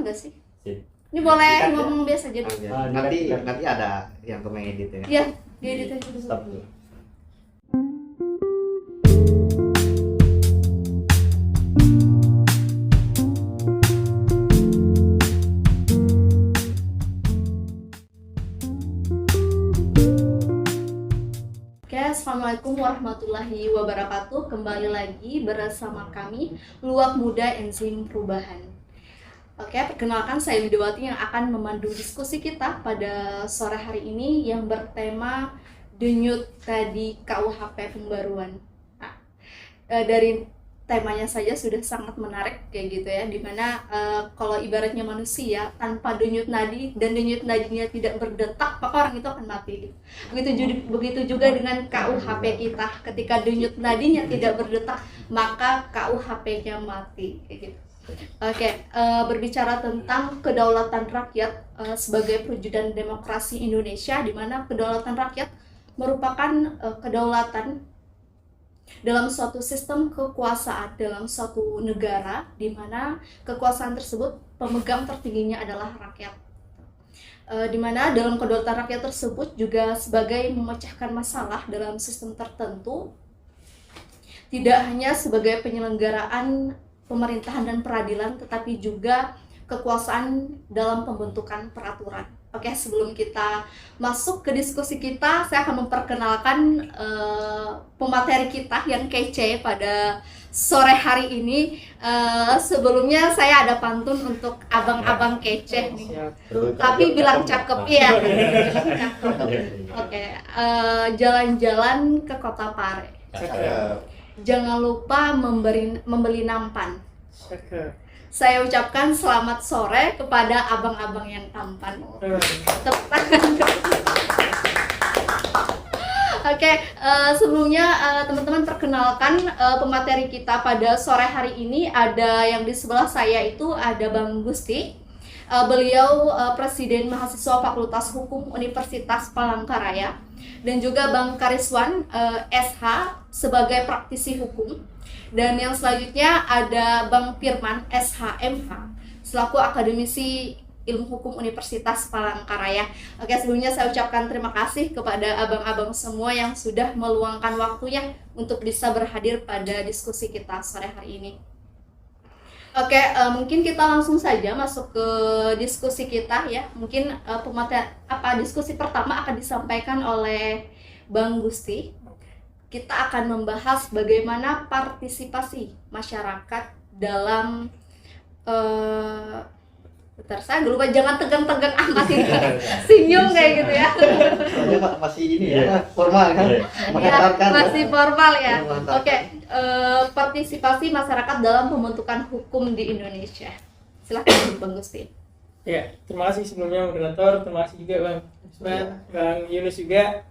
nggak sih? Sip. Ini boleh Dikat ya? ngomong biasa aja dulu. Nanti ada yang mengedit ya. Iya, diedit aja dulu. Stop dulu. Oke, assalamualaikum warahmatullahi wabarakatuh. Kembali lagi bersama kami Luak Muda Enzim Perubahan. Oke, perkenalkan saya Widawati yang akan memandu diskusi kita pada sore hari ini yang bertema denyut tadi KUHP pembaruan. Nah, dari temanya saja sudah sangat menarik kayak gitu ya, dimana kalau ibaratnya manusia tanpa denyut nadi dan denyut nadinya tidak berdetak, maka orang itu akan mati. Begitu juga dengan KUHP kita, ketika denyut nadinya tidak berdetak, maka KUHP-nya mati kayak gitu. Oke, berbicara tentang kedaulatan rakyat sebagai perwujudan demokrasi Indonesia, di mana kedaulatan rakyat merupakan kedaulatan dalam suatu sistem kekuasaan dalam suatu negara, di mana kekuasaan tersebut pemegang tertingginya adalah rakyat. Di mana dalam kedaulatan rakyat tersebut juga sebagai memecahkan masalah dalam sistem tertentu, tidak hanya sebagai penyelenggaraan pemerintahan dan peradilan, tetapi juga kekuasaan dalam pembentukan peraturan. Oke, sebelum kita masuk ke diskusi kita, saya akan memperkenalkan pemateri kita yang kece pada sore hari ini. Sebelumnya saya ada pantun untuk abang-abang kece nih. Tapi bilang cakep ya. Cakep. Oke, jalan-jalan ke Kota Pare. Jangan lupa membeli nampan. Saya ucapkan selamat sore kepada abang-abang yang tampan. Tepuk tangan. Oke, sebelumnya teman-teman perkenalkan pemateri kita pada sore hari ini. Ada yang di sebelah saya itu ada Bang Gusti. Beliau Presiden Mahasiswa Fakultas Hukum Universitas Palangkaraya, dan juga Bang Kariswan SH sebagai praktisi hukum, dan yang selanjutnya ada Bang Firman SHMH selaku akademisi Ilmu Hukum Universitas Palangkaraya. Oke, sebelumnya saya ucapkan terima kasih kepada abang-abang semua yang sudah meluangkan waktunya untuk bisa berhadir pada diskusi kita sore hari ini. Oke, mungkin kita langsung saja masuk ke diskusi kita ya. Mungkin diskusi pertama akan disampaikan oleh Bang Gusti. Kita akan membahas bagaimana partisipasi masyarakat dalam bentar, saya lupa, jangan tegang-tegang amat ini. Senyum kayak gitu ya. Soalnya masih ini ya, formal kan? Ya, masih formal ya. Menghantarkan. Oke, partisipasi masyarakat dalam pembentukan hukum di Indonesia. Silakan Bang Gusti. Ya, terima kasih sebelumnya moderator, terima kasih juga Bang Isman, Bang Yunus juga.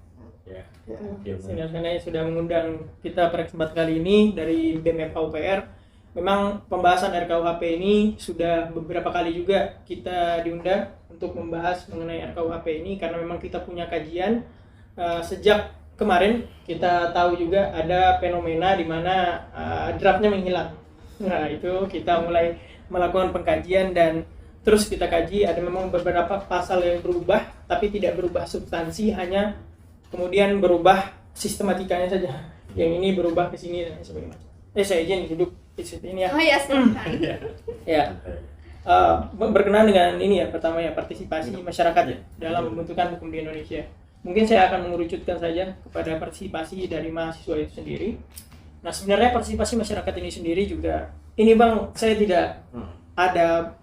Senior-senior sudah mengundang kita pada kesempatan kali ini dari BEM FKUPR. Memang pembahasan RKUHP ini sudah beberapa kali juga kita diundang untuk membahas mengenai RKUHP ini, karena memang kita punya kajian sejak kemarin. Kita tahu juga ada fenomena di mana draftnya menghilang. Nah, itu kita mulai melakukan pengkajian dan terus kita kaji. Ada memang beberapa pasal yang berubah, tapi tidak berubah substansi, hanya kemudian berubah sistematikanya saja. Yang ini berubah ke sini dan sebagainya. Saya izin duduk di situ ini ya. Oh ya, silakan. Ya. Berkenaan dengan ini ya, pertama ya, partisipasi masyarakat ya dalam pembentukan hukum di Indonesia. Mungkin saya akan mengerucutkan saja kepada partisipasi dari mahasiswa itu sendiri. Nah, sebenarnya partisipasi masyarakat ini sendiri juga, ini Bang, saya tidak ada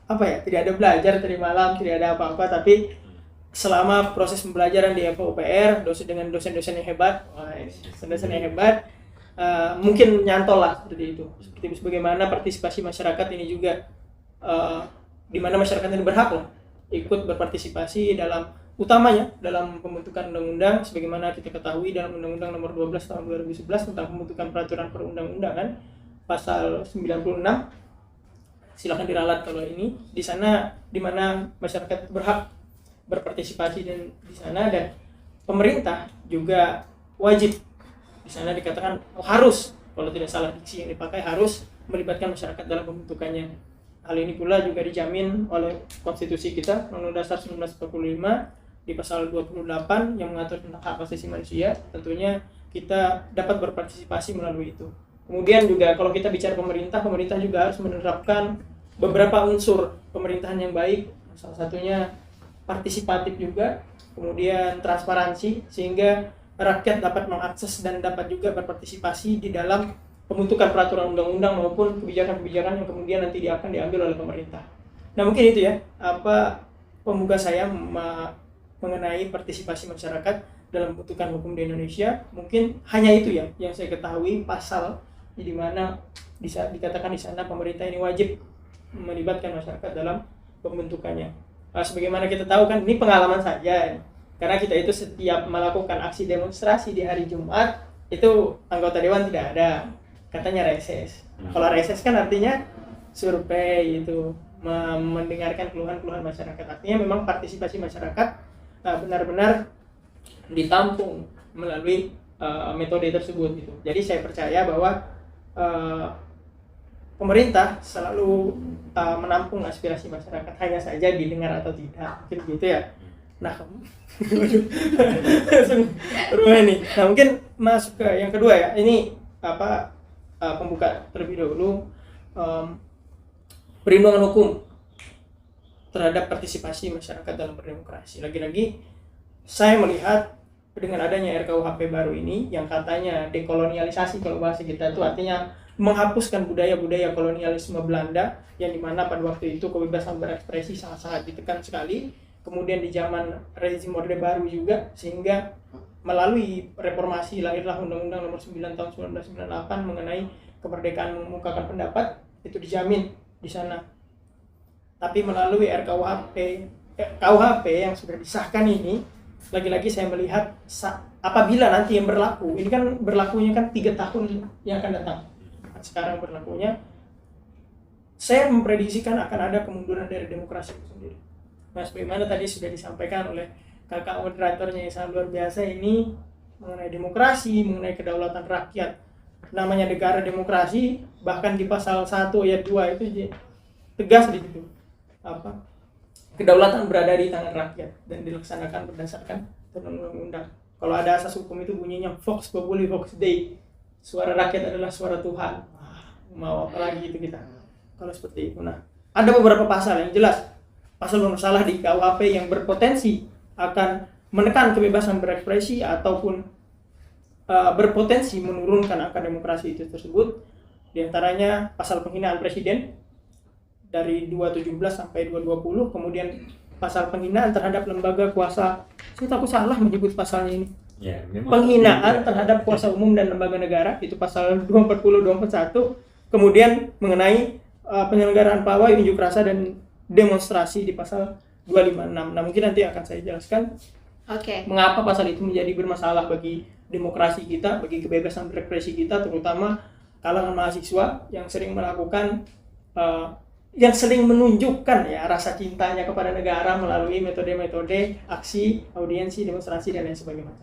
tidak ada belajar tadi malam, tidak ada apa-apa, tapi selama proses pembelajaran di FKUPR dengan dosen-dosen yang hebat, mungkin nyantol lah seperti itu. Seperti bagaimana partisipasi masyarakat ini juga di mana masyarakat ini berhak lah ikut berpartisipasi dalam, utamanya dalam pembentukan undang-undang, sebagaimana kita ketahui dalam Undang-Undang Nomor 12 Tahun 2011 tentang pembentukan peraturan perundang-undangan pasal 96. Silakan diralat kalau ini. Di sana di mana masyarakat berhak berpartisipasi dan di sana, dan pemerintah juga wajib, di sana dikatakan harus, kalau tidak salah diksi yang dipakai, harus melibatkan masyarakat dalam pembentukannya. Hal ini pula juga dijamin oleh konstitusi kita, Undang-Undang Dasar 1945 di pasal 28 yang mengatur tentang hak asasi manusia. Tentunya kita dapat berpartisipasi melalui itu. Kemudian juga kalau kita bicara pemerintah juga harus menerapkan beberapa unsur pemerintahan yang baik. Salah satunya partisipatif juga, kemudian transparansi, sehingga rakyat dapat mengakses dan dapat juga berpartisipasi di dalam pembentukan peraturan undang-undang maupun kebijakan-kebijakan yang kemudian nanti akan diambil oleh pemerintah. Nah mungkin itu ya pembuka saya mengenai partisipasi masyarakat dalam pembentukan hukum di Indonesia. Mungkin hanya itu ya yang saya ketahui pasal di mana dikatakan di sana pemerintah ini wajib melibatkan masyarakat dalam pembentukannya. Sebagaimana kita tahu kan ini pengalaman saja, karena kita itu setiap melakukan aksi demonstrasi di hari Jumat itu anggota dewan tidak ada. Katanya reses. Kalau reses kan artinya survei itu, mendengarkan keluhan-keluhan masyarakat. Artinya memang partisipasi masyarakat benar-benar ditampung melalui metode tersebut gitu. Jadi saya percaya bahwa pemerintah selalu menampung aspirasi masyarakat, hanya saja didengar atau tidak. Mungkin gitu ya. Nah, nah mungkin masuk ke yang kedua ya. Ini pembuka terlebih dahulu, perlindungan hukum terhadap partisipasi masyarakat dalam berdemokrasi. Lagi-lagi saya melihat dengan adanya RKUHP baru ini yang katanya dekolonialisasi, kalau bahasa kita itu artinya menghapuskan budaya-budaya kolonialisme Belanda, yang dimana pada waktu itu kebebasan berekspresi sangat-sangat ditekan sekali. Kemudian di zaman rezim Orde Baru juga, sehingga melalui reformasi lahirlah Undang-Undang Nomor 9 Tahun 1998 mengenai kemerdekaan mengungkapkan pendapat, itu dijamin di sana. Tapi melalui KUHP yang sudah disahkan ini, lagi-lagi saya melihat apabila nanti yang berlaku, ini kan berlakunya kan 3 tahun yang akan datang. Sekarang berlakunya, saya memprediksikan akan ada kemunduran dari demokrasi itu sendiri. Mas, bagaimana tadi sudah disampaikan oleh kakak moderatornya yang sangat luar biasa ini mengenai demokrasi, mengenai kedaulatan rakyat. Namanya negara demokrasi, bahkan di pasal 1 ayat 2 itu tegas di situ. Kedaulatan berada di tangan rakyat dan dilaksanakan berdasarkan undang-undang. Kalau ada asas hukum itu bunyinya Vox Populi Vox Dei. Suara rakyat adalah suara Tuhan. Mau apa lagi itu kita? Kalau seperti itu. Nah, ada beberapa pasal yang jelas. Pasal bermasalah di KUHP yang berpotensi akan menekan kebebasan berekspresi ataupun berpotensi menurunkan angka demokrasi itu tersebut. Di antaranya pasal penghinaan presiden dari 217 sampai 220, kemudian pasal penghinaan terhadap lembaga kuasa. Saya takut salah menyebut pasalnya ini. Ya, penghinaan terhadap kuasa umum dan lembaga negara, itu pasal 240 241. Kemudian mengenai penyelenggaraan pawai, unjuk rasa dan demonstrasi di pasal 256. Nah, mungkin nanti akan saya jelaskan mengapa pasal itu menjadi bermasalah bagi demokrasi kita, bagi kebebasan berekspresi kita, terutama kalangan mahasiswa yang sering melakukan yang sering menunjukkan ya rasa cintanya kepada negara melalui metode-metode aksi, audiensi, demonstrasi dan lain sebagainya.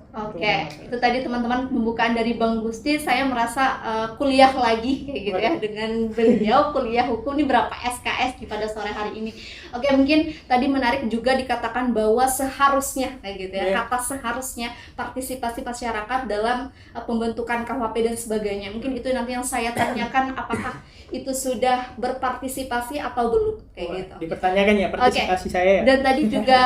Itu tadi teman-teman pembukaan dari Bang Gusti. Saya merasa kuliah lagi kayak gitu ya dengan beliau, kuliah hukum ini berapa SKS di pada sore hari ini. Mungkin tadi menarik juga dikatakan bahwa seharusnya kayak gitu ya, kata seharusnya partisipasi masyarakat dalam pembentukan KUHP dan sebagainya. Mungkin itu nanti yang saya tanyakan, apakah itu sudah berpartisipasi atau belum kayak gitu. Dipertanyakan ya partisipasi saya. Dan tadi juga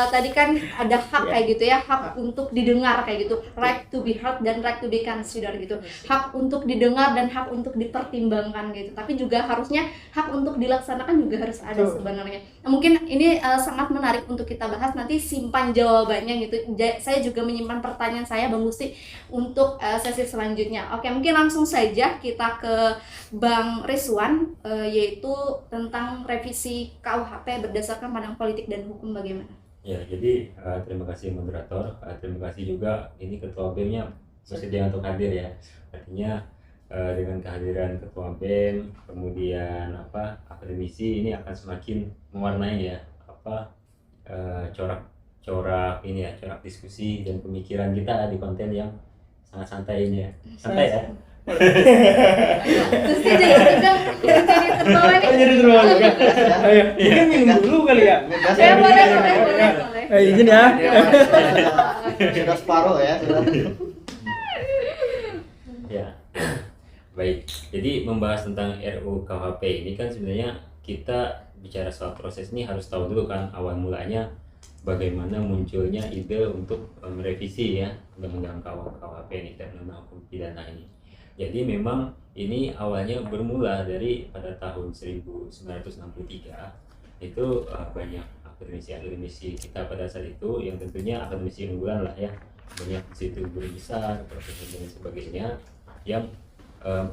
tadi kan ada hak kayak gitu ya, hak untuk didengar kayak gitu, right to be heard dan right to be considered gitu. Hak untuk didengar dan hak untuk dipertimbangkan gitu. Tapi juga harusnya hak untuk dilaksanakan juga harus ada sebenarnya. Nah, mungkin ini sangat menarik untuk kita bahas, nanti simpan jawabannya gitu. Saya juga menyimpan pertanyaan saya Bang Gusti untuk sesi selanjutnya. Mungkin langsung saja kita ke Bang Rizwan, yaitu tentang revisi KUHP berdasarkan pandang politik dan hukum bagaimana? Ya, jadi terima kasih moderator, terima kasih juga ini ketua BEM-nya bersedia untuk hadir ya. Artinya dengan kehadiran ketua BEM, kemudian akademisi ini akan semakin mewarnai ya corak ini ya, corak diskusi dan pemikiran kita di konten yang sangat santai ini ya. Santai ya. Terus dia jadi tegang, jadi terbawa nih. Jadi terbawa juga. Ayo, mungkin minum dulu kali ya. Ya boleh. Izin ya. Sudah separuh ya. Ya. Baik. Jadi membahas tentang RUU KUHP ini kan sebenarnya kita bicara soal proses ini harus tahu dulu kan awal mulanya bagaimana munculnya ide untuk merevisi ya Undang-Undang KUHP ini dan Undang-Undang Hukum Pidana ini. Jadi memang ini awalnya bermula dari pada tahun 1963 itu banyak akademisi kita pada saat itu yang tentunya akademisi unggulan lah ya, banyak di situ guru besar, profesor dan sebagainya yang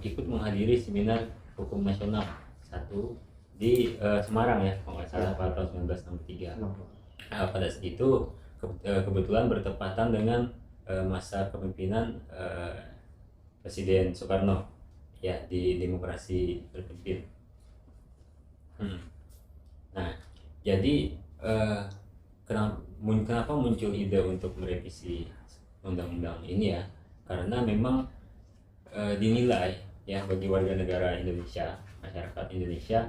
ikut menghadiri seminar hukum nasional satu di Semarang ya kalau nggak salah pada tahun 1963. Pada saat itu kebetulan bertepatan dengan masa kepemimpinan Presiden Soekarno ya di demokrasi terpimpin. Nah, jadi kenapa muncul ide untuk merevisi undang-undang ini ya? Karena memang dinilai ya bagi warga negara Indonesia, masyarakat Indonesia,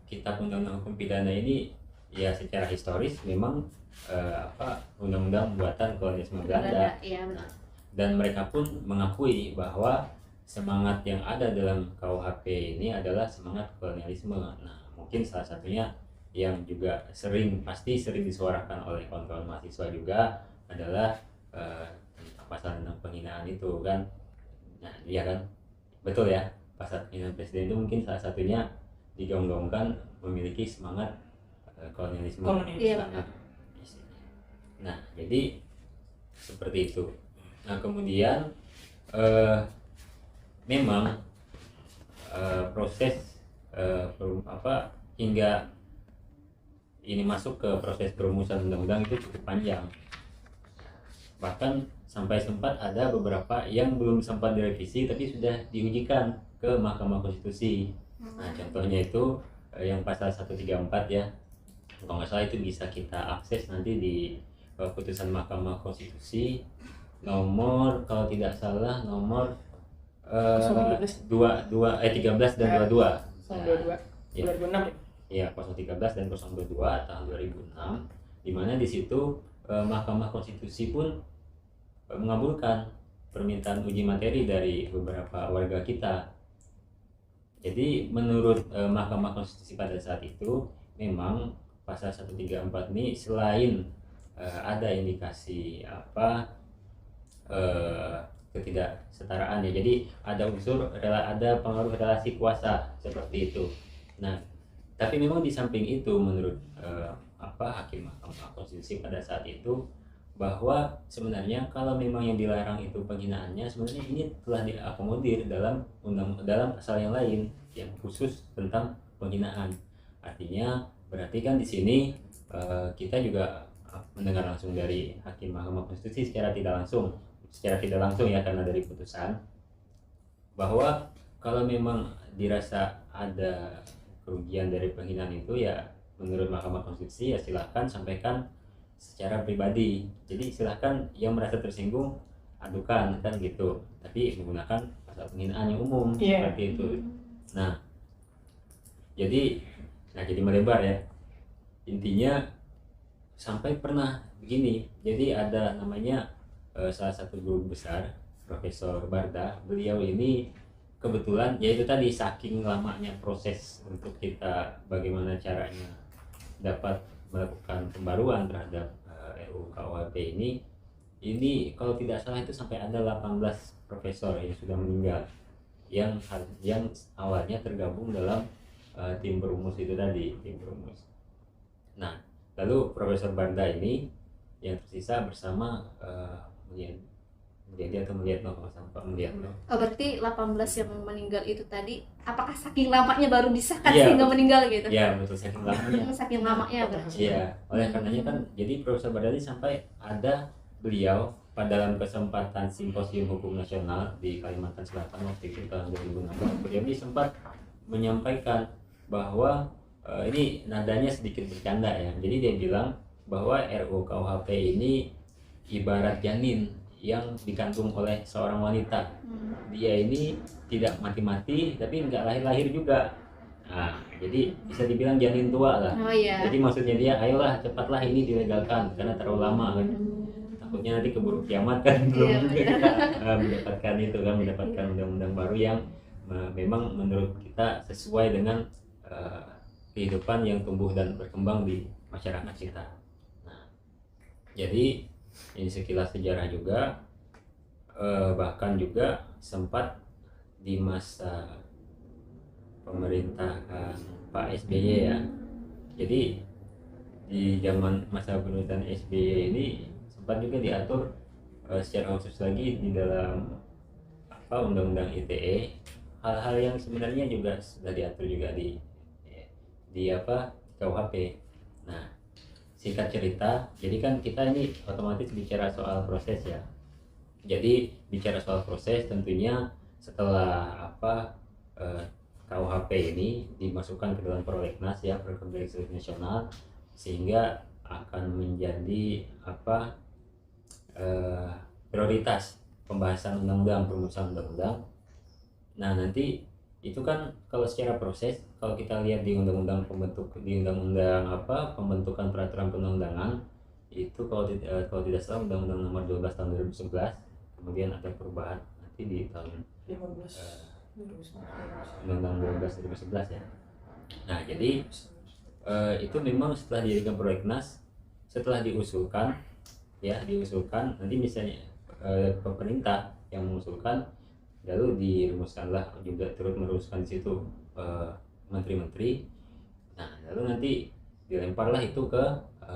Kitab Undang-Undang Hukum Pidana ini ya secara historis memang undang-undang buatan kolonialisme Belanda. Iya benar. Dan mereka pun mengakui bahwa semangat yang ada dalam KUHP ini adalah semangat kolonialisme. Nah, mungkin salah satunya yang juga pasti sering disuarakan oleh kawan-kawan mahasiswa juga adalah pasal tentang penghinaan itu kan. Nah, iya kan? Betul ya, pasal penghinaan presiden itu mungkin salah satunya digaung-gaungkan memiliki semangat kolonialisme. Iya benar. Nah, jadi seperti itu. Nah, kemudian memang proses hingga ini masuk ke proses perumusan undang-undang itu cukup panjang. Bahkan sampai sempat ada beberapa yang belum sempat direvisi tapi sudah diujikan ke Mahkamah Konstitusi. Nah, contohnya itu yang pasal 134 ya. Kalau nggak salah itu bisa kita akses nanti di putusan Mahkamah Konstitusi nomor kalau tidak salah nomor 13 dan 22. 22. 2006 ya 013 dan 022 tahun 2006 di mana di situ Mahkamah Konstitusi pun mengabulkan permintaan uji materi dari beberapa warga kita. Jadi menurut Mahkamah Konstitusi pada saat itu memang pasal 134 ini selain ada indikasi ketidaksetaraan ya, jadi ada ada pengaruh relasi kuasa seperti itu. Nah, tapi memang di samping itu menurut hakim Mahkamah Konstitusi pada saat itu bahwa sebenarnya kalau memang yang dilarang itu penghinaannya, sebenarnya ini telah diakomodir dalam pasal yang lain yang khusus tentang penghinaan. Artinya berarti kan di sini kita juga mendengar langsung dari hakim Mahkamah Konstitusi secara tidak langsung ya karena dari putusan bahwa kalau memang dirasa ada kerugian dari penghinaan itu ya menurut Mahkamah Konstitusi ya silahkan sampaikan secara pribadi. Jadi silahkan yang merasa tersinggung adukan kan gitu, tapi menggunakan pasal penghinaan yang umum seperti itu. Nah jadi melebar ya, intinya sampai pernah begini. Jadi ada namanya salah satu guru besar Profesor Barda, beliau ini kebetulan yaitu tadi saking lamanya proses untuk kita bagaimana caranya dapat melakukan pembaruan terhadap RUU KUHP ini kalau tidak salah itu sampai ada 18 profesor yang sudah meninggal yang awalnya tergabung dalam tim perumus itu tadi, tim perumus. Nah, lalu Profesor Barda ini yang tersisa bersama berarti 18 yang meninggal itu tadi apakah saking lamanya baru disahkan ya, sehingga meninggal gitu? Iya betul, saking lamanya. Saking lamanya berarti. Iya, oleh karenanya kan jadi Profesor Barda ini sampai ada beliau pada dalam kesempatan Simposium Hukum Nasional di Kalimantan Selatan waktu itu tahun 2016, beliau ini sempat menyampaikan bahwa ini nadanya sedikit bercanda ya. Jadi dia bilang bahwa RUU KUHP ini ibarat janin yang dikandung oleh seorang wanita. Dia ini tidak mati-mati tapi nggak lahir-lahir juga. Nah, jadi bisa dibilang janin tua lah. Oh iya. Jadi maksudnya dia, ayolah cepatlah ini dilegalkan karena terlalu lama kan. Takutnya nanti keburu kiamat kan, belum Iya, juga iya. kita mendapatkan itu kan, mendapatkan undang-undang baru yang memang menurut kita sesuai dengan kehidupan yang tumbuh dan berkembang di masyarakat kita. Nah, jadi ini sekilas sejarah juga, bahkan juga sempat di masa pemerintahan Pak SBY ya. Jadi di zaman masa pemerintahan SBY ini sempat juga diatur secara khusus lagi di dalam Undang-Undang ITE, hal-hal yang sebenarnya juga sudah diatur juga di KUHP. Nah, singkat cerita, jadi kan kita ini otomatis bicara soal proses ya. Jadi bicara soal proses tentunya setelah KUHP ini dimasukkan ke dalam prolegnas ya, program legislatif nasional, sehingga akan menjadi prioritas pembahasan undang-undang, perumusan undang-undang. Nah, nanti itu kan kalau secara proses, kalau kita lihat di undang-undang pembentukan peraturan perundang-undangan itu kalau tidak salah undang-undang nomor 12 tahun 2011, kemudian ada perubahan nanti di tahun 15 undang-undang 12 2011 ya. Nah, jadi itu memang setelah dijadikan prolegnas, setelah diusulkan nanti misalnya pemerintah yang mengusulkan, lalu dirumuskanlah juga turut merumuskan di situ menteri-menteri. Nah, lalu nanti dilemparlah itu ke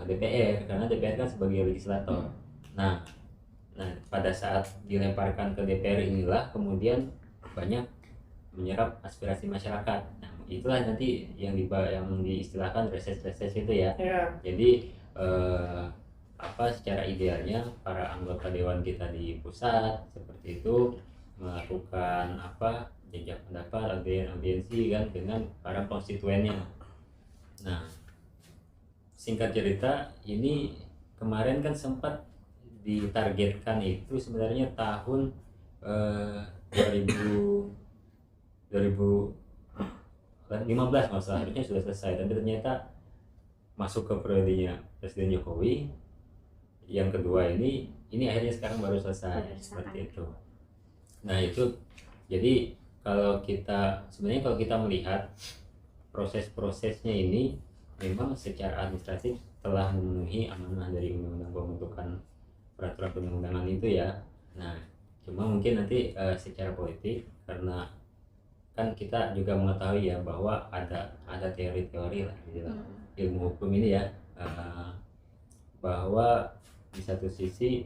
DPR karena DPR kan sebagai legislator. Nah pada saat dilemparkan ke DPR inilah kemudian banyak menyerap aspirasi masyarakat. Nah, itulah nanti yang diistilahkan reses-reses itu ya. Jadi secara idealnya para anggota dewan kita di pusat seperti itu melakukan jejak pendapat, audiensi kan dengan para konstituennya. Nah, singkat cerita, ini kemarin kan sempat ditargetkan itu sebenarnya tahun 2015 masalah harusnya sudah selesai, tapi ternyata masuk ke periodenya Presiden Jokowi yang kedua ini akhirnya sekarang baru selesai seperti itu. Nah, itu jadi kalau kita melihat proses-prosesnya ini memang secara administratif telah memenuhi amanah dari undang-undang pembentukan peraturan perundang-undangan itu ya. Nah, cuma mungkin nanti secara politik, karena kan kita juga mengetahui ya bahwa ada teori-teori lah di dalam ilmu hukum ini ya, bahwa di satu sisi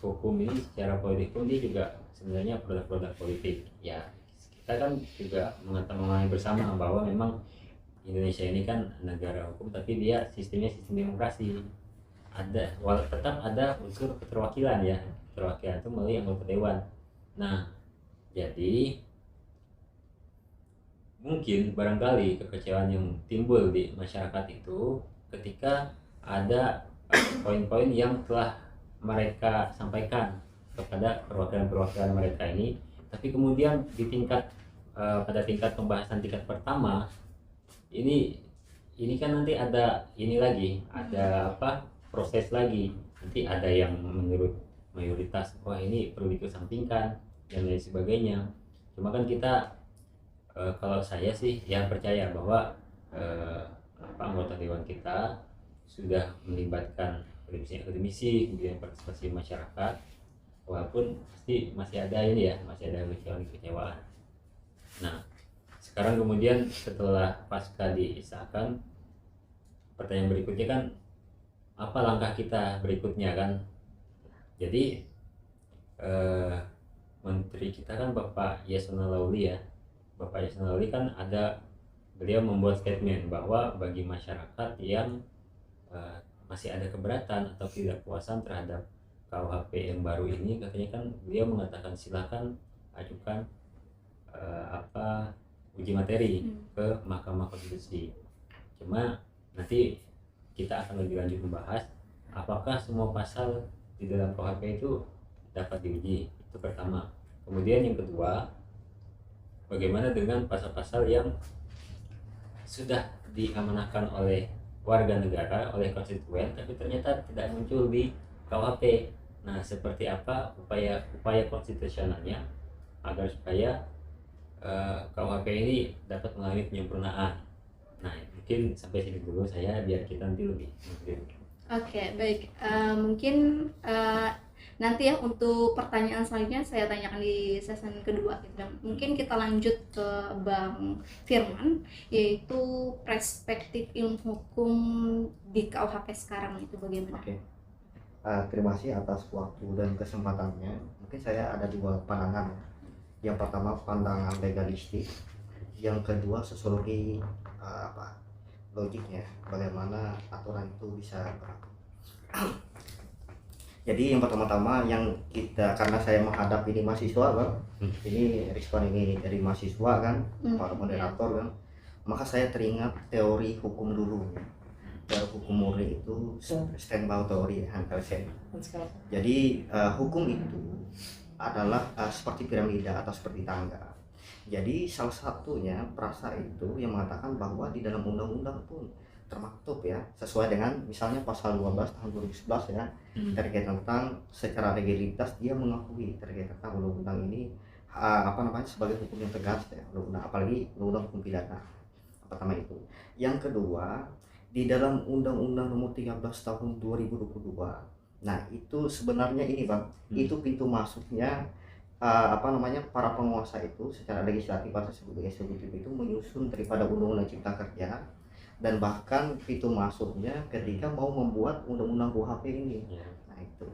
hukum ini secara politik pun dia juga sebenarnya produk-produk politik ya. Kita kan juga mengetahui bersama bahwa memang Indonesia ini kan negara hukum, tapi dia sistemnya sistem demokrasi. Tetap ada unsur keterwakilan ya, keterwakilan itu melalui anggota dewan. Nah, jadi mungkin barangkali kekecewaan yang timbul di masyarakat itu ketika ada poin-poin yang telah mereka sampaikan kepada perwakilan-perwakilan mereka ini, tapi kemudian di pada tingkat pembahasan tingkat pertama ini kan nanti ada proses lagi, nanti ada yang menurut mayoritas ini perlu dikesampingkan dan lain sebagainya. Cuma kan kita kalau saya sih yang percaya bahwa anggota dewan kita sudah melibatkan akademisi, kemudian partisipasi masyarakat, walaupun pasti masih ada kekecewaan. Nah, sekarang kemudian setelah pasca disahkan, pertanyaan berikutnya kan apa langkah kita berikutnya kan? Jadi menteri kita kan Bapak Yasona Lawli ya. Bapak Yasona Lawli kan beliau membuat statement bahwa bagi masyarakat yang masih ada keberatan atau tidak puasan terhadap KUHP yang baru ini, katanya kan beliau mengatakan silakan ajukan uji materi ke Mahkamah Konstitusi. Cuma nanti kita akan lebih lanjut membahas apakah semua pasal di dalam KUHP itu dapat diuji. Itu pertama. Kemudian yang kedua, bagaimana dengan pasal-pasal yang sudah diamanahkan oleh warga negara, oleh konstituen, tapi ternyata tidak muncul di KUHP. Nah, seperti apa upaya konstitusionalnya agar supaya KUHP ini dapat mengalami penyempurnaan. Nah, mungkin sampai sini dulu saya, biar kita nanti lebih. Oke, baik. Mungkin nanti ya untuk pertanyaan selanjutnya saya tanyakan di session kedua gitu. Dan mungkin kita lanjut ke Bang Firman, yaitu perspektif ilmu hukum di KUHP sekarang itu bagaimana? Oke. Terima kasih atas waktu dan kesempatannya. Mungkin saya ada dua pandangan. Yang pertama pandangan legalistik, yang kedua sosiologi logiknya, bagaimana aturan itu bisa berlaku. Jadi yang pertama-tama yang kita, karena saya menghadap ini mahasiswa Bang, ini respon ini dari mahasiswa kan, para moderator kan, maka saya teringat teori hukum dulu ya. Teori hukum murni itu Steinbau teori Hankelsen. Jadi hukum itu adalah seperti piramida atau seperti tangga. Jadi salah satunya perasa itu yang mengatakan bahwa di dalam undang-undang pun termaktub ya, sesuai dengan misalnya pasal 12 tahun 2011 ya, terkait tentang secara legalitas dia mengakui terkait tentang undang-undang ini sebagai hukum yang tegas ya, undang-undang, apalagi undang-undang hukum pidana. Pertama itu. Yang kedua, di dalam Undang-Undang Nomor 13 Tahun 2022. Nah, itu sebenarnya ini Bang, itu pintu masuknya para penguasa itu secara legislatif atau sebagai eksekutif itu menyusun daripada Undang-Undang Cipta Kerja, dan bahkan pintu masuknya ketika mau membuat Undang-Undang KUHP ini. Nah, itu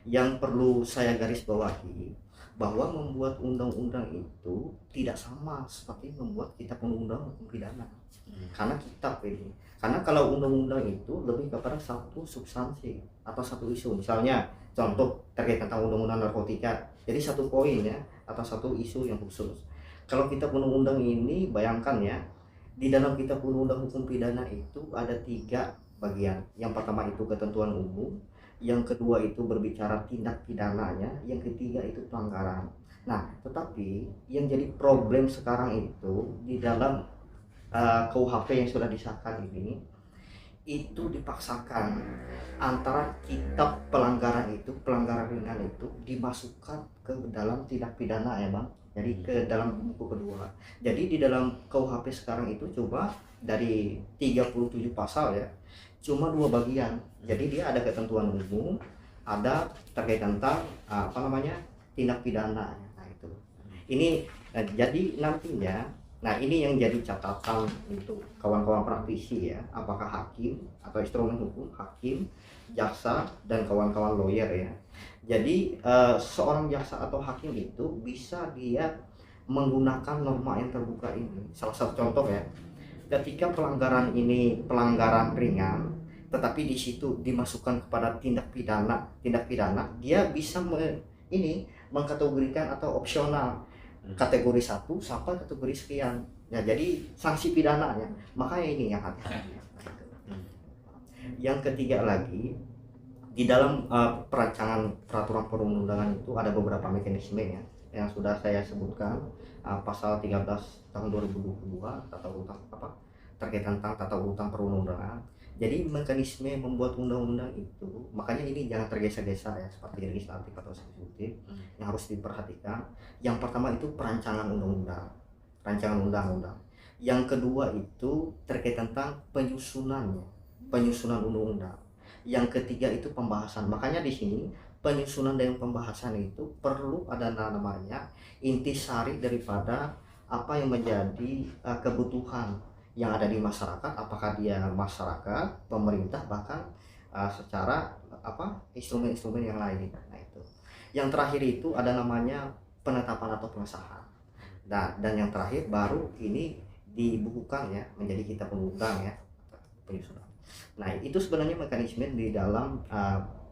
yang perlu saya garis bawahi, bahwa membuat undang-undang itu tidak sama seperti membuat kitab undang-undang hukum pidana. Karena kitab ini, karena kalau undang-undang itu lebih kepada satu substansi atau satu isu, misalnya contoh terkait tentang undang-undang narkotika, jadi satu poin ya atau satu isu yang khusus. Kalau kitab undang-undang ini, bayangkan ya, di dalam kitab undang-undang hukum pidana itu ada 3 bagian. Yang pertama itu ketentuan umum, yang kedua itu berbicara tindak pidananya, yang ketiga itu pelanggaran. Nah, tetapi yang jadi problem sekarang itu di dalam KUHP yang sudah disahkan ini, itu dipaksakan antara kitab pelanggaran ringan itu dimasukkan ke dalam tindak pidana ya Bang. Jadi ke dalam buku kedua. Jadi di dalam KUHP sekarang itu coba dari 37 pasal ya, cuma 2 bagian. Jadi dia ada ketentuan umum, ada terkait tentang tindak pidana. Nah, itu. Ini jadi nantinya, nah ini yang jadi catatan untuk kawan-kawan praktisi ya, apakah hakim atau instrumen hukum, hakim, jaksa, dan kawan-kawan lawyer ya. Jadi seorang jaksa atau hakim itu bisa dia menggunakan norma yang terbuka ini. Salah satu contoh ya, ketika pelanggaran ini pelanggaran ringan, tetapi di situ dimasukkan kepada tindak pidana, dia bisa mengkategorikan atau opsional kategori 1 sampai kategori sekian. Ya, jadi sanksi pidananya. Makanya ini yang hati-hati. Yang ketiga lagi, di dalam perancangan peraturan perundang-undangan itu ada beberapa mekanisme ya yang sudah saya sebutkan, pasal 13 tahun 2022 terkait tentang tata urutan perundang-undangan. Jadi mekanisme membuat undang-undang itu, makanya ini jangan tergesa-gesa ya seperti legislatif atau eksekutif, yang harus diperhatikan. Yang pertama itu perancangan undang-undang. Yang kedua itu terkait tentang penyusunan undang-undang. Yang ketiga itu pembahasan. Makanya di sini penyusunan dan pembahasan itu perlu ada namanya intisari daripada apa yang menjadi kebutuhan yang ada di masyarakat, apakah dia masyarakat, pemerintah, bahkan secara instrumen-instrumen yang lain. Nah, itu. Yang terakhir itu ada namanya penetapan atau pengesahan. Nah, dan yang terakhir baru ini dibukukan ya menjadi kitab undang ya, penyusunan. Nah, itu sebenarnya mekanisme di dalam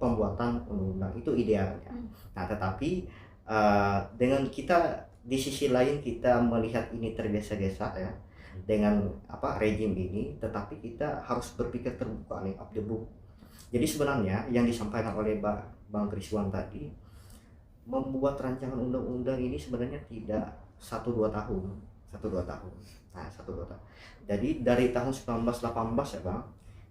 pembuatan undang-undang itu idealnya. Nah, tetapi dengan kita di sisi lain kita melihat ini tergesa-gesa ya dengan rezim ini, tetapi kita harus berpikir terbuka nih, up the book. Jadi sebenarnya yang disampaikan oleh Bang Kriswan tadi, membuat rancangan undang-undang ini sebenarnya tidak 1-2 tahun. Nah, 1-2 tahun. Jadi dari tahun 1918 ya Bang,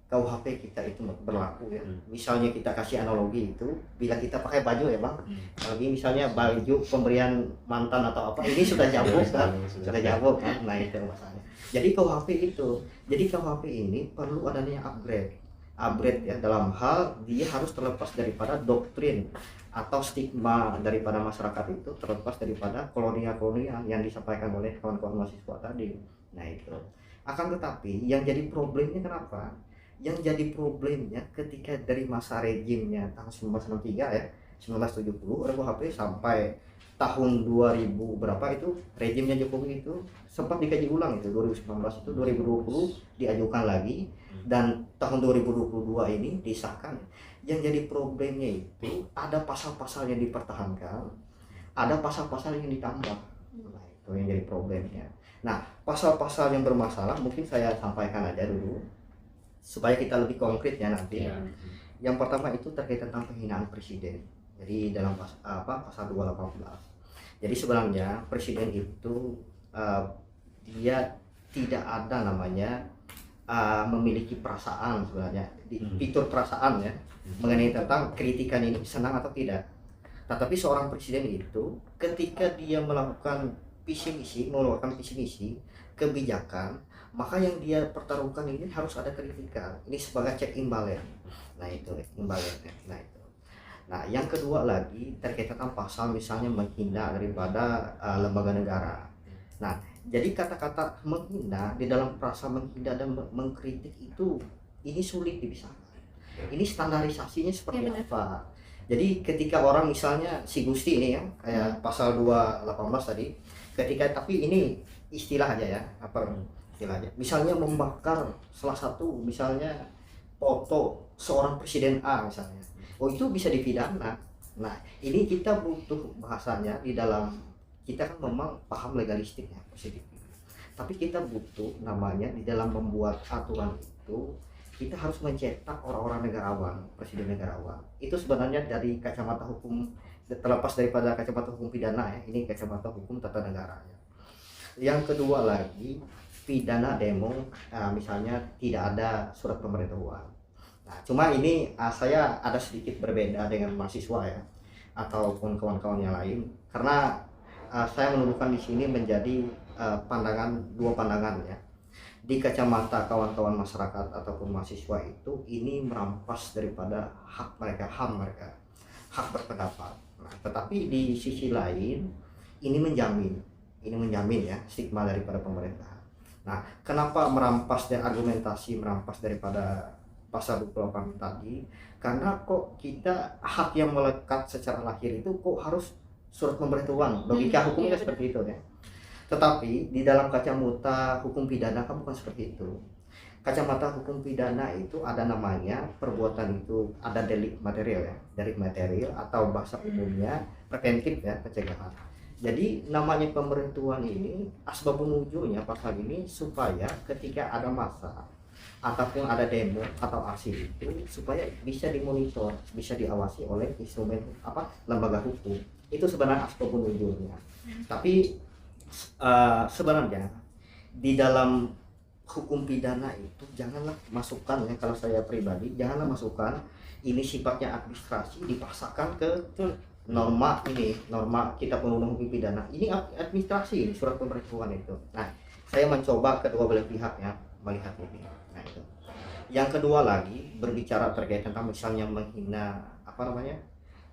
KUHP kita itu berlaku ya. Misalnya kita kasih analogi itu, bila kita pakai baju ya Bang, lagi misalnya baju pemberian mantan atau apa, ini sudah jabuk kan, sudah jabuk kan. Nah itu masalahnya. Jadi KUHP ini perlu adanya upgrade ya, dalam hal dia harus terlepas daripada doktrin atau stigma daripada masyarakat itu, terlepas daripada kolonial yang disampaikan oleh kawan-kawan mahasiswa tadi. Nah itu. Akan tetapi yang jadi problemnya kenapa? Yang jadi problemnya ketika dari masa rejimnya tahun 1963 ya, 1970 RKUHP sampai tahun 2000 berapa itu rejimnya Jokowi itu sempat dikaji ulang itu 2019 itu 2020 diajukan lagi dan tahun 2022 ini disahkan. Yang jadi problemnya itu ada pasal-pasal yang dipertahankan, ada pasal-pasal yang ditambah. Nah, itu yang jadi problemnya. Nah, pasal-pasal yang bermasalah mungkin saya sampaikan aja dulu supaya kita lebih konkret ya nanti. Yang pertama itu terkait tentang penghinaan presiden. Jadi dalam pasal 218. Jadi sebenarnya presiden itu dia tidak ada namanya memiliki perasaan sebenarnya, fitur perasaan ya mengenai tentang kritikan ini senang atau tidak. Tetapi seorang presiden itu ketika dia melakukan visi misi kebijakan, maka yang dia pertaruhkan ini harus ada kritikan. Ini sebagai check and balance. Nah itu imbalance. Nah itu. Nah yang kedua lagi terkait tentang pasal misalnya menghina daripada lembaga negara. Nah jadi kata-kata menghina di dalam frasa menghina dan mengkritik itu ini sulit dipisahkan. Ini standarisasinya seperti apa? Jadi ketika orang misalnya si Gusti ini ya kayak pasal 218 tadi, ketika tapi ini istilah aja ya apa istilahnya? Misalnya membakar salah satu misalnya foto seorang presiden A misalnya, oh itu bisa dipidana. Nah ini kita butuh bahasanya di dalam kita kan memang paham legalistik ya positif, tapi kita butuh namanya di dalam membuat aturan itu kita harus mencetak orang-orang negarawan, presiden negarawan. Itu sebenarnya dari kacamata hukum, terlepas daripada kacamata hukum pidana ya, ini kacamata hukum tata negara ya. Yang kedua lagi pidana demo, misalnya tidak ada surat pemberitahuan. Nah, cuma ini saya ada sedikit berbeda dengan mahasiswa ya, ataupun kawan-kawan yang lain, karena saya menuduhkan di sini menjadi dua pandangan ya. Di kacamata kawan-kawan masyarakat ataupun mahasiswa itu ini merampas daripada hak mereka, hak berpendapat. Nah, tetapi di sisi lain ini menjamin ya stigma daripada pemerintah. Nah, kenapa merampas dan argumentasi merampas daripada pasal 28 tadi? Karena kok kita hak yang melekat secara lahir itu kok harus surat pemberitahuan? Logika hukumnya seperti itu ya. Tetapi di dalam kacamata hukum pidana kan bukan seperti itu. Kacamata hukum pidana itu ada namanya perbuatan itu ada delik material ya, delik material atau bahasa umumnya preventif ya, pencegahan. Jadi namanya pemberitahuan ini asbabun nuzulnya pasal ini supaya ketika ada massa ataupun ada demo atau aksi itu supaya bisa dimonitor, bisa diawasi oleh instrumen lembaga hukum. Itu sebenarnya asbabun nuzulnya. Tapi sebenarnya di dalam hukum pidana itu janganlah masukkan ya, kalau saya pribadi janganlah masukkan ini sifatnya administrasi dipaksakan ke norma kita undang-undang hukum pidana. Ini administrasi, surat pemberitahuan itu. Nah saya mencoba kedua belah pihak ya melihat ini. Nah itu yang kedua lagi berbicara terkait tentang misalnya menghina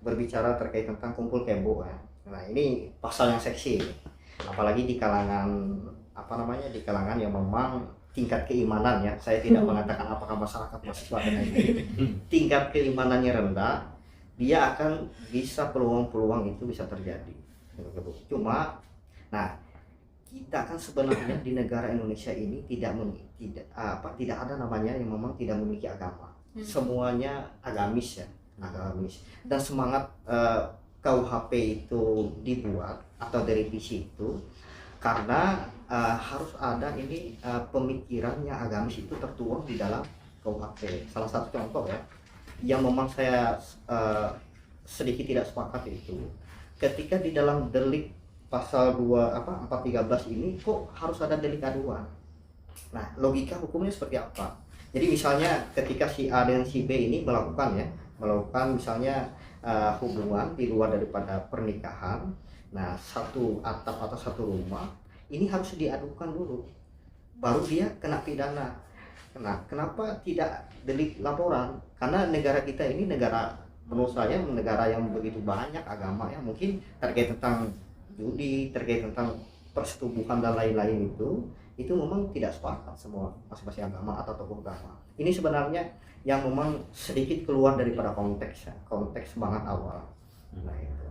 berbicara terkait tentang kumpul kebo ya. Nah ini pasal yang seksi, apalagi di kalangan di kalangan yang memang tingkat keimanan ya, saya tidak mengatakan apakah masyarakat mahasiswa dengan ini tingkat keimanannya rendah, dia akan bisa peluang-peluang itu bisa terjadi. Cuma nah kita kan sebenarnya di negara Indonesia ini tidak ada namanya yang memang tidak memiliki agama. Semuanya agamis ya, agamis. Dan semangat KUHP itu dibuat atau direvisi itu karena harus ada ini pemikirannya agamis itu tertuang di dalam KUHP. Salah satu contoh ya yang memang saya sedikit tidak sepakat itu ketika di dalam delik pasal 413 ini kok harus ada delik aduan. Nah, logika hukumnya seperti apa? Jadi misalnya ketika si A dan si B ini melakukan misalnya hubungan di luar daripada pernikahan. Nah, satu atap atau satu rumah ini harus diadukan dulu, baru dia kena pidana. Nah, kenapa tidak delik laporan? Karena negara kita ini negara, menurut saya negara yang begitu banyak agama ya, mungkin terkait tentang judi, terkait tentang persetubuhan dan lain-lain itu memang tidak sepakat semua masing-masing agama atau tokoh agama. Ini sebenarnya yang memang sedikit keluar daripada konteks banget awal. Nah, itu.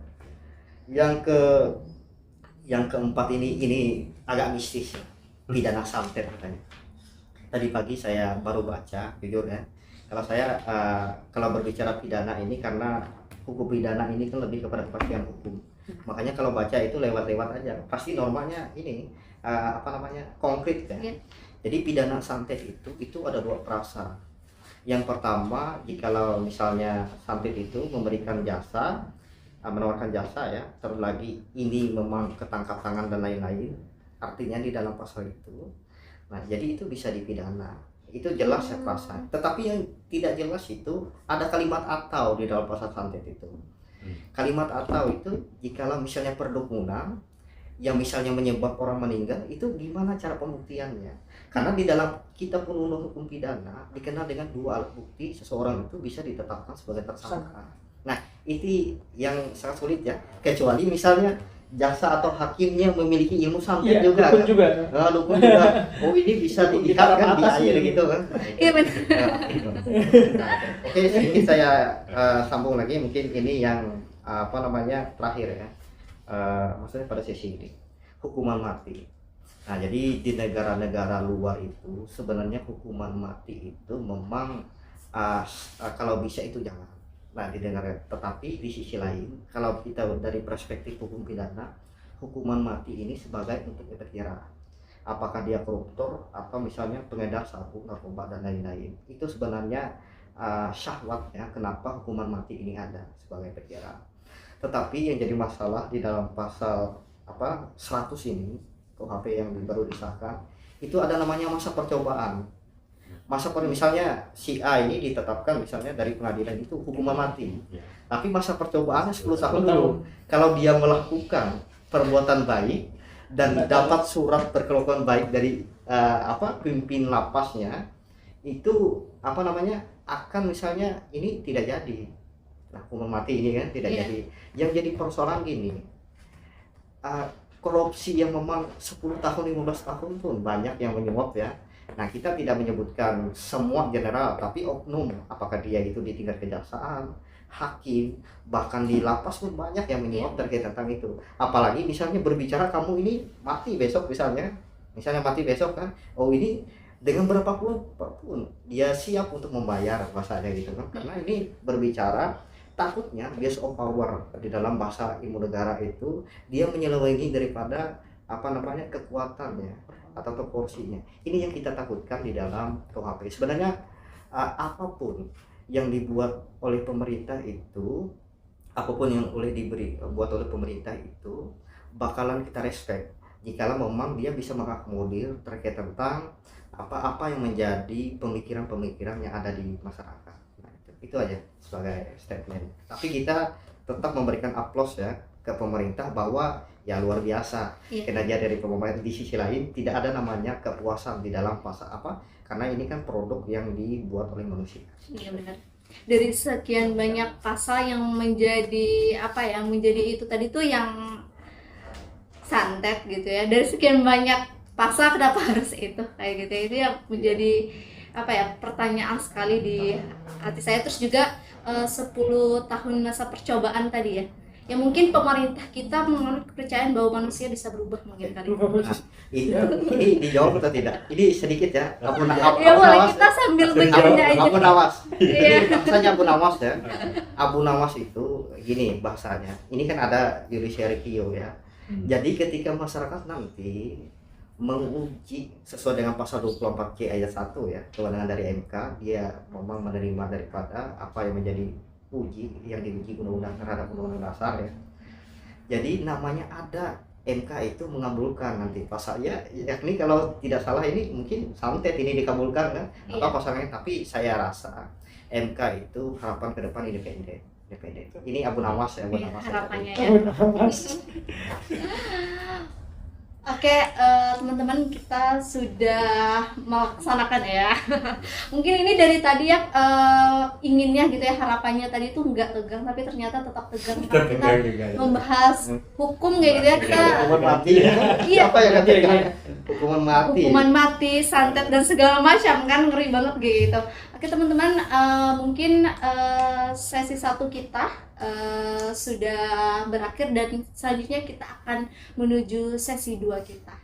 Yang keempat ini agak mistis ya. Pidana santet katanya. Tadi pagi saya baru baca, jujur ya. Kalau berbicara pidana ini, karena hukum pidana ini kan lebih kepada kepastian hukum. Makanya kalau baca itu lewat-lewat aja. Pasti normanya ini konkret ya. Jadi pidana santet itu ada dua perasa. Yang pertama, jikalau misalnya santet itu memberikan jasa, menawarkan jasa ya, terus lagi ini memang ketangkap tangan dan lain-lain, artinya di dalam pasal itu. Nah, jadi itu bisa dipidana. Itu jelas ya perasa. Tetapi yang tidak jelas itu ada kalimat atau di dalam pasal santet itu. Kalimat atau itu jikalau misalnya perdukunan yang misalnya menyebabkan orang meninggal, itu gimana cara pembuktiannya? Karena di dalam kitab undang-undang hukum pidana dikenal dengan dua alat bukti seseorang itu bisa ditetapkan sebagai tersangka. Nah, itu yang sangat sulit ya, kecuali misalnya jaksa atau hakimnya memiliki ilmu santet juga dukun kan? juga. Nah, dukun juga. Oh, ini bisa dilihat kan di air gitu kan. Iya benar. Oke, sedikit saya sambung lagi, mungkin ini yang terakhir ya. Maksudnya pada sesi ini hukuman mati. Nah, jadi di negara-negara luar itu sebenarnya hukuman mati itu memang kalau bisa itu jangan. Nah, di negara, tetapi di sisi lain kalau kita dari perspektif hukum pidana, hukuman mati ini sebagai untuk efek jerah. Apakah dia koruptor atau misalnya pengedar sabu, narkoba dan lain-lain, itu sebenarnya syahwat ya, kenapa hukuman mati ini ada sebagai efek jerah. Tetapi yang jadi masalah di dalam pasal 100 ini KUHP yang baru disahkan, itu ada namanya masa percobaan. Misalnya si A ini ditetapkan misalnya dari pengadilan itu hukuman mati, tapi masa percobaannya 10 tahun dulu. Kalau dia melakukan perbuatan baik dan dapat surat berkelakuan baik dari pimpin lapasnya, itu akan misalnya ini tidak jadi. Nah, hukuman mati ini kan tidak jadi. Yang jadi persoalan gini, korupsi yang memang 10 tahun 15 tahun pun banyak yang menyuap ya. Nah, kita tidak menyebutkan semua general, tapi oknum, apakah dia itu di tingkat kejaksaan, hakim, bahkan di lapas pun banyak yang menyuap terkait tentang itu. Apalagi misalnya berbicara kamu ini mati besok misalnya mati besok kan, oh ini dengan berapa pun dia siap untuk membayar bahasanya gitu kan. Karena ini berbicara takutnya abuse of power di dalam bahasa ilmu negara itu dia menyelewengi daripada kekuatannya atau porsinya. Ini yang kita takutkan di dalam KUHP. Sebenarnya apapun yang dibuat oleh pemerintah itu, apapun yang buat oleh pemerintah itu bakalan kita respect jikalau memang dia bisa mengakomodir terkait tentang apa yang menjadi pemikiran-pemikiran yang ada di masyarakat. Nah, itu aja sebagai statement. Tapi kita tetap memberikan aplaus ya ke pemerintah bahwa ya luar biasa kinerja dari pemerintah. Di sisi lain tidak ada namanya kepuasan di dalam pasal karena ini kan produk yang dibuat oleh manusia. Iya benar. Dari sekian banyak pasal yang menjadi itu tadi tuh yang santet gitu ya. Dari sekian banyak pasal kenapa harus itu kayak gitu, itu yang menjadi pertanyaan sekali di hati saya. Terus juga 10 tahun masa percobaan tadi ya, yang mungkin pemerintah kita menganut kepercayaan bahwa manusia bisa berubah mungkin kali ini. Ini dijawab atau tidak? Ini sedikit ya. Ya boleh, kita sambil bercanda aja. Abu Nawas. Bahasanya Abu Nawas ya. Abu Nawas itu gini bahasanya. Ini kan ada judicial review ya. Jadi ketika masyarakat nanti menguji sesuai dengan pasal 24C ayat 1 ya, kewenangan dari MK, dia memang menerima daripada apa yang menjadi yang diuji undang-undang terhadap undang-undang dasar ya. Jadi namanya ada MK itu mengabulkan nanti pasalnya, yakni kalau tidak salah ini mungkin santet ini dikabulkan kan atau pasalnya, tapi saya rasa MK itu harapan ke depan independen. Ini Abu Nawas ya, Abu Nawas harapannya ya. Oke, teman-teman, kita sudah melaksanakan ya. Mungkin ini dari tadi ya, inginnya gitu ya, harapannya tadi itu nggak tegang, tapi ternyata tetap tegang karena kita membahas hukum kayak gitu ya. Kita hukuman mati. Iya. Apa ya katakan? Hukuman mati, santet dan segala macam kan, ngeri banget gitu. Oke teman-teman, mungkin sesi 1 kita sudah berakhir dan selanjutnya kita akan menuju sesi 2 kita.